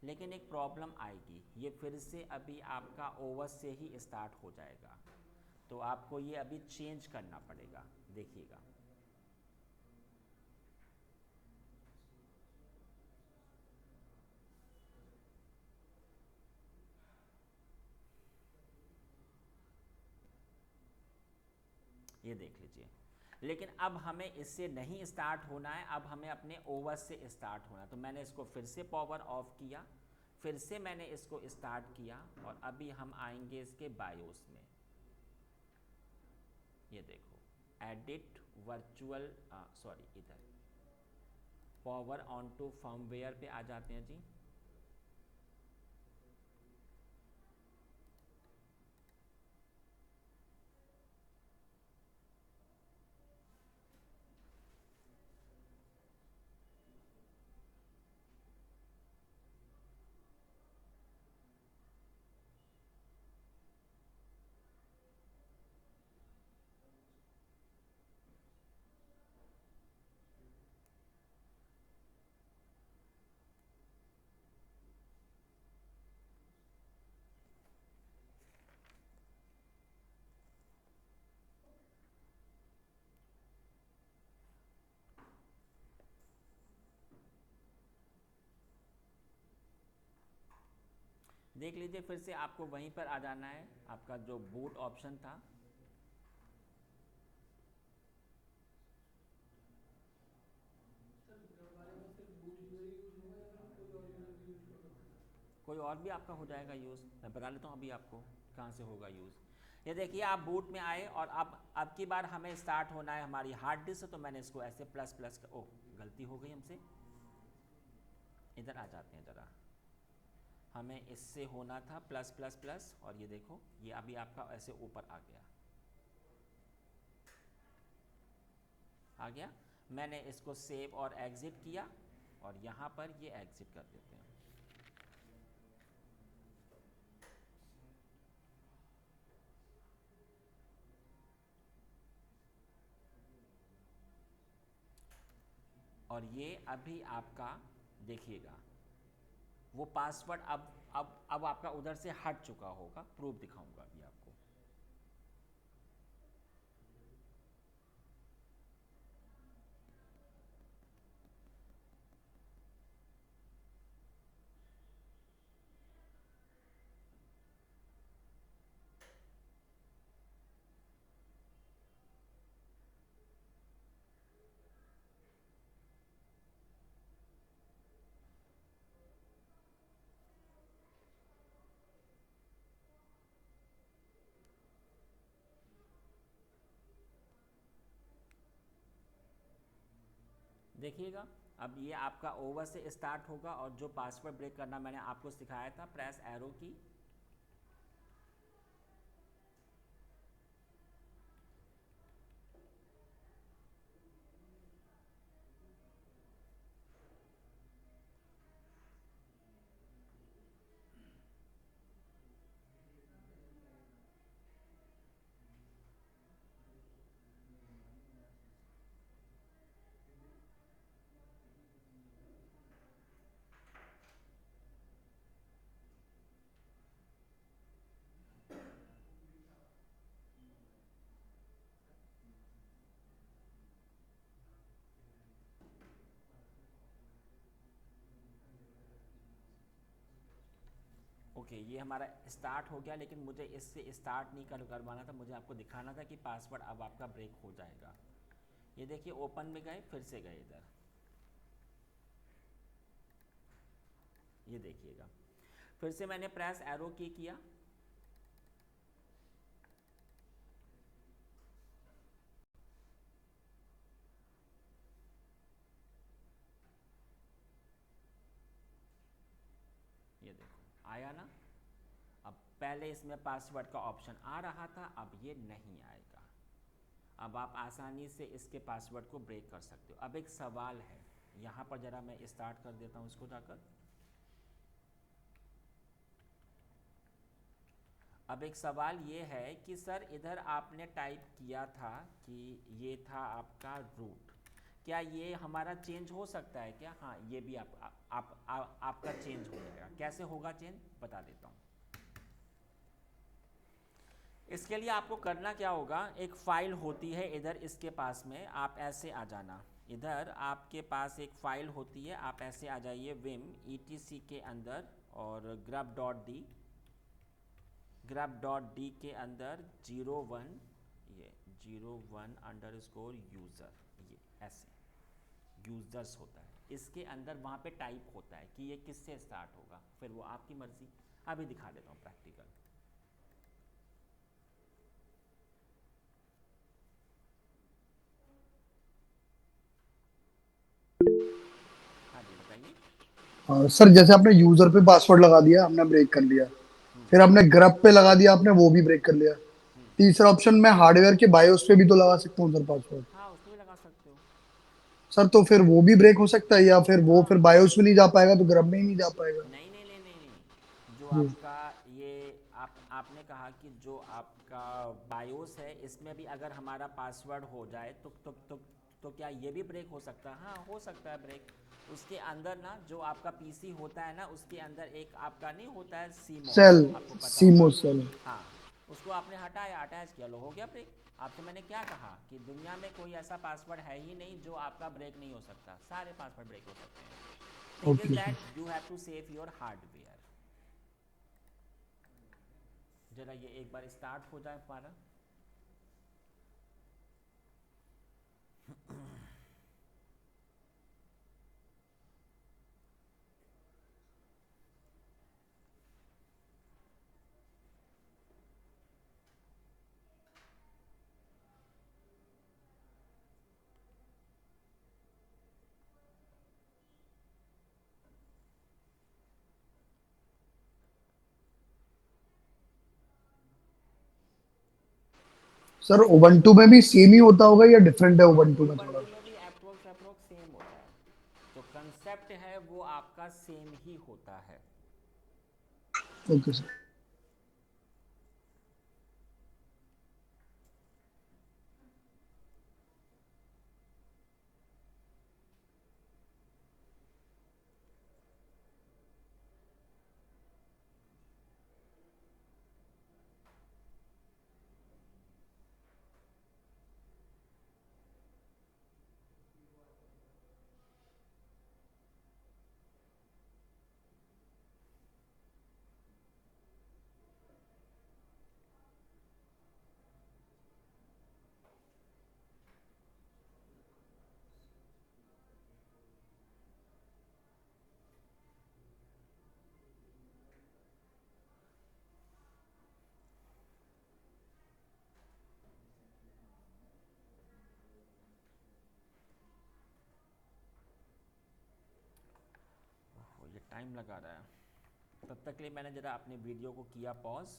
A: लेकिन एक प्रॉब्लम आएगी, ये फिर से अभी आपका ओवस से ही स्टार्ट हो जाएगा, तो आपको ये अभी चेंज करना पड़ेगा, देखिएगा। ये देख लीजिए, लेकिन अब हमें इससे नहीं स्टार्ट होना है, अब हमें अपने ओवस से स्टार्ट होना है। तो मैंने इसको फिर से पावर ऑफ किया, फिर से मैंने इसको स्टार्ट किया, और अभी हम आएंगे इसके बायोस में। ये देखो एडिट वर्चुअल, सॉरी, इधर पावर ऑन टू फर्मवेयर पे आ जाते हैं जी। देख लीजिए, फिर से आपको वहीं पर आ जाना है, आपका जो बूट ऑप्शन था, कोई और भी आपका हो जाएगा यूज़। मैं बता देता हूँ अभी आपको कहाँ से होगा यूज़। ये देखिए, आप बूट में आए और अब की बार हमें स्टार्ट होना है हमारी हार्ड डिस्क से, तो मैंने इसको ऐसे प्लस प्लस का, ओह गलती हो गई हमसे, इधर आ जाते हैं ज़रा, हमें इससे होना था प्लस प्लस प्लस, और ये देखो ये अभी आपका ऐसे ऊपर आ गया। मैंने इसको सेव और एग्ज़िट किया, और यहाँ पर ये एग्ज़िट कर देते हैं। और ये अभी आपका देखिएगा, वो पासवर्ड अब आपका उधर से हट चुका होगा, प्रूफ दिखाऊंगा अभी आपको। देखिएगा, अब ये आपका ओवर से स्टार्ट होगा, और जो पासवर्ड ब्रेक करना मैंने आपको सिखाया था, प्रेस एरो की, ओके ये हमारा स्टार्ट हो गया, लेकिन मुझे इससे स्टार्ट नहीं करवाना था, मुझे आपको दिखाना था कि पासवर्ड अब आपका ब्रेक हो जाएगा। ये देखिए, ओपन में गए, फिर से गए इधर, ये देखिएगा, फिर से मैंने प्रेस एरो की किया, ये देखो आया ना। अब पहले इसमें पासवर्ड का ऑप्शन आ रहा था, अब ये नहीं आएगा। अब आप आसानी से इसके पासवर्ड को ब्रेक कर सकते हो। अब एक सवाल है, यहाँ पर ज़रा मैं स्टार्ट कर देता हूँ इसको जाकर। अब एक सवाल ये है कि सर इधर आपने टाइप किया था कि ये था आपका रूट, क्या ये हमारा चेंज हो सकता है क्या? हाँ, ये भी आपका चेंज हो जाएगा। कैसे होगा चेंज, बता देता हूँ। इसके लिए आपको करना क्या होगा, एक फ़ाइल होती है इधर इसके पास में, आप ऐसे आ जाना, इधर आपके पास एक फ़ाइल होती है, आप ऐसे आ जाइए विम etc के अंदर, और grub.d के अंदर 01, ये 01 अंडरस्कोर यूज़र, ये ऐसे यूज़र्स होता है, इसके अंदर वहाँ पे टाइप होता है कि ये किससे स्टार्ट होगा, फिर वो आपकी मर्ज़ी। अभी दिखा देता हूँ प्रैक्टिकल। हाँ जी बताइए।
B: सर जैसे आपने यूजर पे पासवर्ड लगा दिया, हमने ब्रेक कर लिया, फिर आपने ग्रब पे लगा दिया, आपने वो भी ब्रेक कर लिया। तीसरा ऑप्शन मैं हार्डवेयर के बायोस पे भी तो लगा सकता हूँ सर पासवर्ड।
A: हाँ उसमें भी लगा सकते हो।
B: सर तो फिर वो भी ब्रेक हो सकता है, या फिर वो
A: हाँ
B: फिर बायोस में नहीं जा पाएगा तो ग्रब में ही नहीं जा पाएगा?
A: नहीं नहीं नहीं नहीं नहीं, जो
B: जी
A: आपका ये आपने कहा कि जो आपका बायोस है, इसमें भी अगर हमारा पासवर्ड हो जाए तो क्या ये भी ब्रेक हो सकता है? हाँ हो सकता है ब्रेक। उसके अंदर ना जो आपका पीसी होता है ना, उसके अंदर एक आपका नहीं होता है सीमॉस,
B: सेल,
A: आपको पता होगा।
B: सीमो सेल।
A: हाँ, उसको आपने हटाया, अटैच किया, लो हो गया ब्रेक। आपसे मैंने क्या कहा कि दुनिया में कोई ऐसा पासवर्ड है ही नहीं जो आपका ब्रेक नहीं हो सकता, सारे पासवर्ड ब्रेक हो सकते हैं। Thing is
B: okay sir.
A: That you have to save your hardware. जरा ये एक बार स्टार्ट हो जाए हमारा।
B: सर उबंटू में भी सेम ही होता होगा या डिफरेंट है उबंटू में थोड़ा?
A: उबंटू में भी अप्रोक्स अप्रोक्स सेम होता है, जो कंसेप्ट है वो आपका सेम ही होता है।
B: Okay sir. ये टाइम लगा रहा है, तब तक के लिए मैंने ज़रा अपने वीडियो को किया पॉज।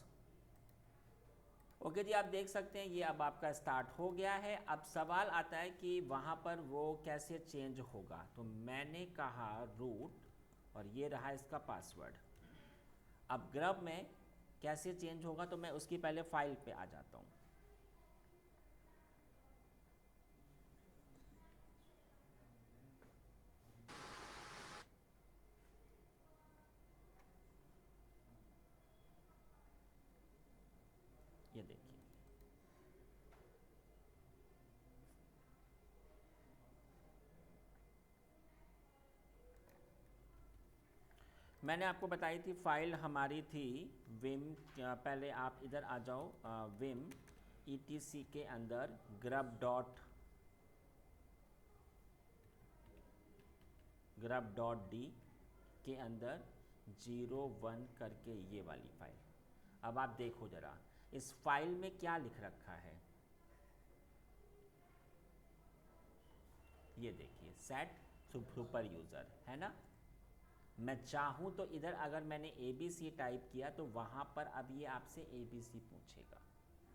B: ओके जी, आप देख सकते हैं ये अब आपका स्टार्ट हो गया है। अब सवाल आता है कि वहाँ पर वो कैसे चेंज होगा, तो मैंने कहा रूट और ये रहा इसका पासवर्ड। अब ग्रब में कैसे चेंज होगा, तो मैं उसकी पहले फाइल पे आ जाता हूँ। ये देखिए, मैंने आपको बताई थी फाइल हमारी थी विम। पहले आप इधर आ जाओ, विम ETC के अंदर grub.d के अंदर 01 करके ये वाली फाइल। अब आप देखो ज़रा इस फाइल में क्या लिख रखा है, ये देखिए सेट सुपर यूज़र है ना। मैं चाहूँ तो इधर अगर मैंने ABC टाइप किया तो वहाँ पर अब ये आपसे ABC पूछेगा,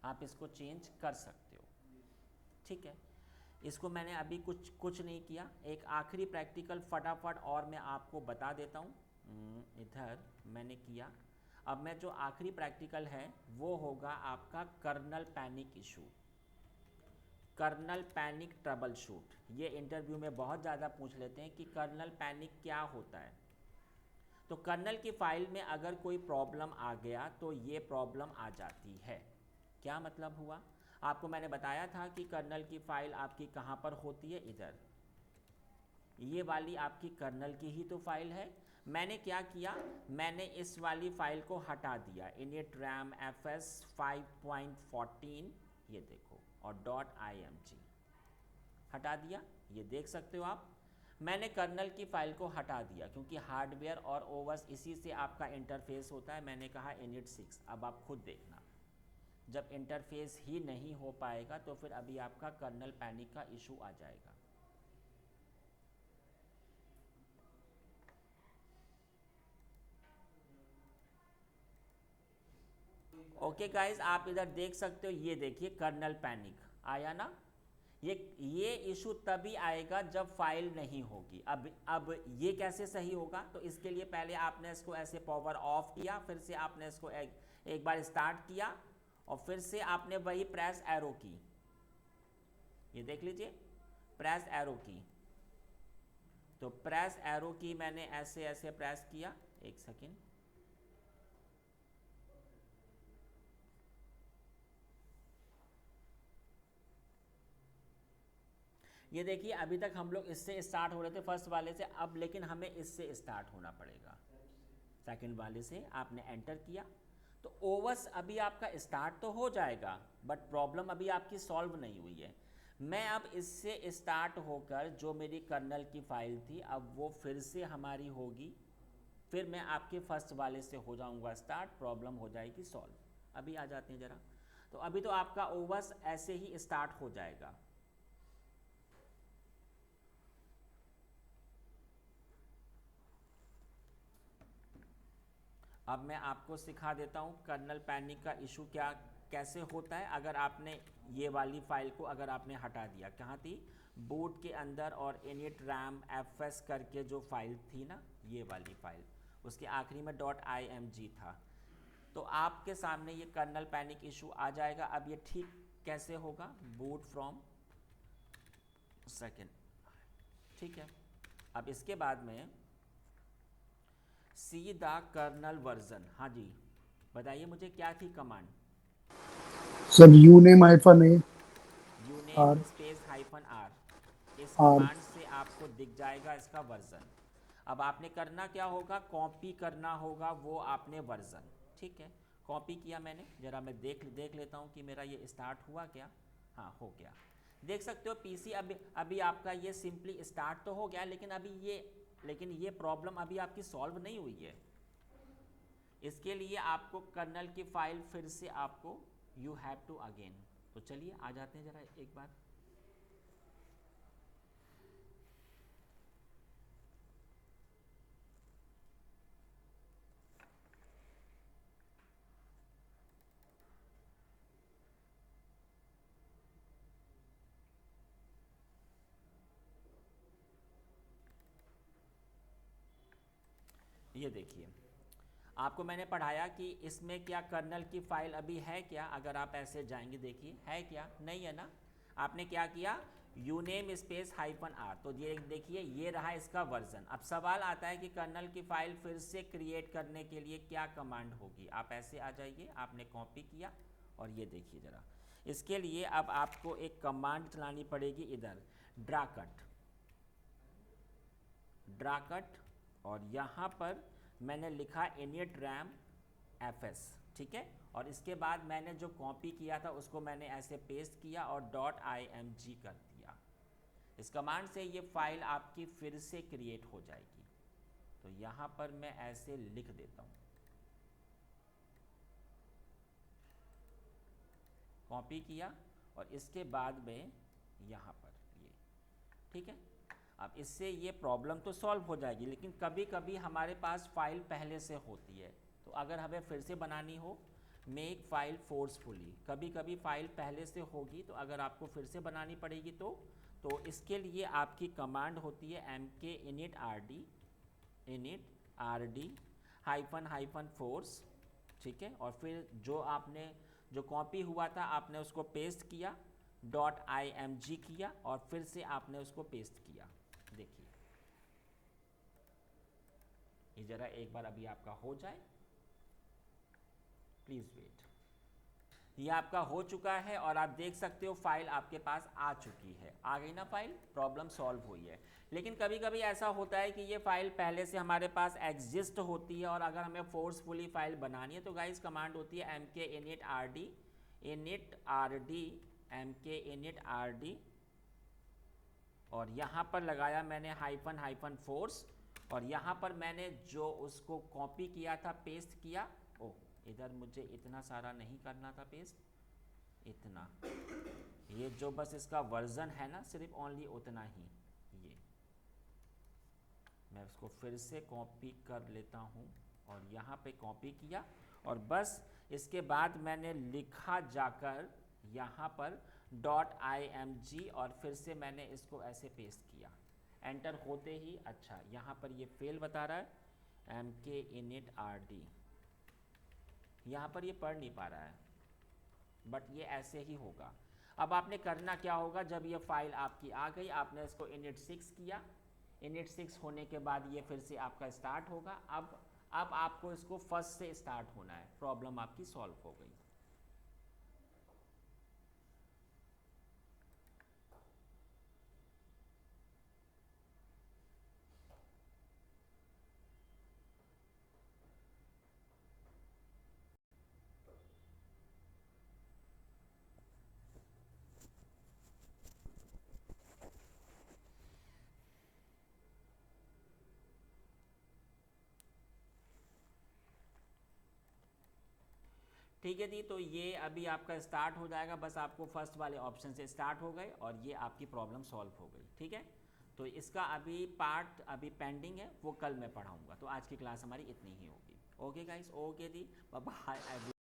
B: आप इसको चेंज कर सकते हो। ठीक है, इसको मैंने अभी कुछ नहीं किया। एक आखिरी प्रैक्टिकल फटाफट और मैं आपको बता देता हूँ। इधर मैंने किया। अब मैं जो आखिरी प्रैक्टिकल है वो होगा आपका kernel panic issue, kernel panic troubleshoot. ये इंटरव्यू में बहुत ज़्यादा पूछ लेते हैं कि कर्नल पैनिक क्या होता है। तो कर्नल की फाइल में अगर कोई प्रॉब्लम आ गया तो ये प्रॉब्लम आ जाती है। क्या मतलब हुआ, आपको मैंने बताया था कि कर्नल की फाइल आपकी कहाँ पर होती है, इधर। ये वाली आपकी कर्नल की ही तो फाइल है। मैंने क्या किया, मैंने इस वाली फाइल को हटा दिया, init ram fs 5.14, ये देखो, और .img हटा दिया। ये देख सकते हो आप, मैंने कर्नल की फाइल को हटा दिया क्योंकि हार्डवेयर और ओवस इसी से आपका इंटरफेस होता है। मैंने कहा init 6। अब आप खुद देखना, जब इंटरफेस ही नहीं हो पाएगा तो फिर अभी आपका कर्नल पैनिक का इशू आ जाएगा। ओके गाइज, आप इधर देख सकते हो, ये देखिए कर्नल पैनिक आया ना। ये इशू तभी आएगा जब फाइल नहीं होगी। अब ये कैसे सही होगा, तो इसके लिए पहले आपने इसको ऐसे पावर ऑफ किया, फिर से आपने इसको एक बार स्टार्ट किया और फिर से आपने वही प्रेस एरो की, ये देख लीजिए प्रेस एरो की। तो प्रेस एरो की मैंने ऐसे ऐसे प्रेस किया, एक सेकेंड, ये देखिए अभी तक हम लोग इससे स्टार्ट हो रहे थे फर्स्ट वाले से, अब लेकिन हमें इससे स्टार्ट होना पड़ेगा, सेकंड वाले से। आपने एंटर किया
A: तो ओवस अभी आपका स्टार्ट तो हो जाएगा, बट प्रॉब्लम अभी आपकी सॉल्व नहीं हुई है। मैं अब इससे स्टार्ट होकर जो मेरी कर्नल की फाइल थी अब वो फिर से हमारी होगी, फिर मैं आपके फर्स्ट वाले से हो जाऊंगा स्टार्ट, प्रॉब्लम हो जाएगी सॉल्व। अभी आ जाते हैं ज़रा। तो अभी तो आपका ओवस ऐसे ही स्टार्ट हो जाएगा। अब मैं आपको सिखा देता हूँ कर्नल पैनिक का इशू क्या कैसे होता है। अगर आपने ये वाली फाइल को अगर आपने हटा दिया, कहाँ थी, बूट के अंदर, और इनिट रैम fs करके जो फाइल थी ना, ये वाली फाइल, उसके आखिरी में .img था, तो आपके सामने ये कर्नल पैनिक इशू आ जाएगा। अब ये ठीक कैसे होगा, बूट फ्रॉम सेकेंड, ठीक है। अब इसके बाद में सी द कर्नल वर्जन, हाँ जी बताइए मुझे क्या थी command.
C: Sir uname -a
A: uname
C: R
A: space -r, इस
C: आर
A: कमांड से आपको दिख जाएगा इसका वर्जन। अब आपने करना क्या होगा, कॉपी करना होगा वो आपने वर्जन, ठीक है। कॉपी किया मैंने, जरा मैं देख लेता हूँ कि मेरा ये स्टार्ट हुआ क्या। हाँ हो गया, देख सकते हो पीसी अभी आपका ये सिंपली स्टार्ट तो हो गया, लेकिन ये प्रॉब्लम अभी आपकी सॉल्व नहीं हुई है। इसके लिए आपको कर्नल की फाइल फिर से आपको यू हैव टू अगेन। तो चलिए आ जाते हैं जरा एक बार। ये देखिए, आपको मैंने पढ़ाया कि इसमें क्या कर्नल की फाइल अभी है क्या। अगर आप ऐसे जाएंगे देखिए है क्या, नहीं है ना। आपने क्या किया, यूनेम स्पेस -r, तो ये देखिए ये रहा इसका वर्जन। अब सवाल आता है कि कर्नल की फाइल फिर से क्रिएट करने के लिए क्या कमांड होगी। आप ऐसे आ जाइए, आपने कॉपी किया और ये देखिए ज़रा, इसके लिए अब आपको एक कमांड चलानी पड़ेगी इधर, ड्राकट, और यहाँ पर मैंने लिखा इनिट रैम fs, ठीक है। और इसके बाद मैंने जो कॉपी किया था उसको मैंने ऐसे पेस्ट किया और .img कर दिया। इस कमांड से ये फाइल आपकी फिर से क्रिएट हो जाएगी। तो यहाँ पर मैं ऐसे लिख देता हूँ, कॉपी किया और इसके बाद में यहाँ पर ये, ठीक है। अब इससे ये प्रॉब्लम तो सॉल्व हो जाएगी, लेकिन कभी कभी हमारे पास फाइल पहले से होती है, तो अगर हमें फिर से बनानी हो, मेक फाइल फोर्सफुली, कभी कभी फाइल पहले से होगी, तो अगर आपको फिर से बनानी पड़ेगी तो इसके लिए आपकी कमांड होती है mk init rd -फोर्स, ठीक है। और फिर जो कॉपी हुआ था आपने उसको पेस्ट किया, .img किया और फिर से आपने उसको पेस्ट किया। देखिए ये जरा एक बार अभी आपका हो जाए, प्लीज़ वेट। ये आपका हो चुका है और आप देख सकते हो फाइल आपके पास आ चुकी है। आ गई ना फाइल, प्रॉब्लम सॉल्व हुई है। लेकिन कभी कभी ऐसा होता है कि ये फाइल पहले से हमारे पास एग्जिस्ट होती है और अगर हमें फोर्सफुली फाइल बनानी है तो गाइस कमांड होती है mk init rd, और यहाँ पर लगाया मैंने -फोर्स, और यहाँ पर मैंने जो उसको कॉपी किया था पेस्ट किया। ओ इधर मुझे इतना सारा नहीं करना था पेस्ट, इतना, ये जो बस इसका वर्जन है ना सिर्फ ओनली उतना ही, ये मैं उसको फिर से कॉपी कर लेता हूँ और यहाँ पे कॉपी किया और बस इसके बाद मैंने लिखा जाकर यहाँ पर .img और फिर से मैंने इसको ऐसे पेस्ट किया। एंटर होते ही, अच्छा यहाँ पर ये फेल बता रहा है mk init rd, यहाँ पर ये पढ़ नहीं पा रहा है, बट ये ऐसे ही होगा। अब आपने करना क्या होगा, जब ये फाइल आपकी आ गई आपने इसको init 6 किया, init 6 होने के बाद ये फिर से आपका स्टार्ट होगा। अब आपको इसको फर्स्ट से स्टार्ट होना है, प्रॉब्लम आपकी सॉल्व हो गई। ठीक है जी, तो ये अभी आपका स्टार्ट हो जाएगा, बस आपको फर्स्ट वाले ऑप्शन से स्टार्ट हो गए और ये आपकी प्रॉब्लम सॉल्व हो गई। ठीक है, तो इसका अभी पार्ट अभी पेंडिंग है, वो कल मैं पढ़ाऊँगा। तो आज की क्लास हमारी इतनी ही होगी। ओके गाइस, ओके जी, बाय बाय।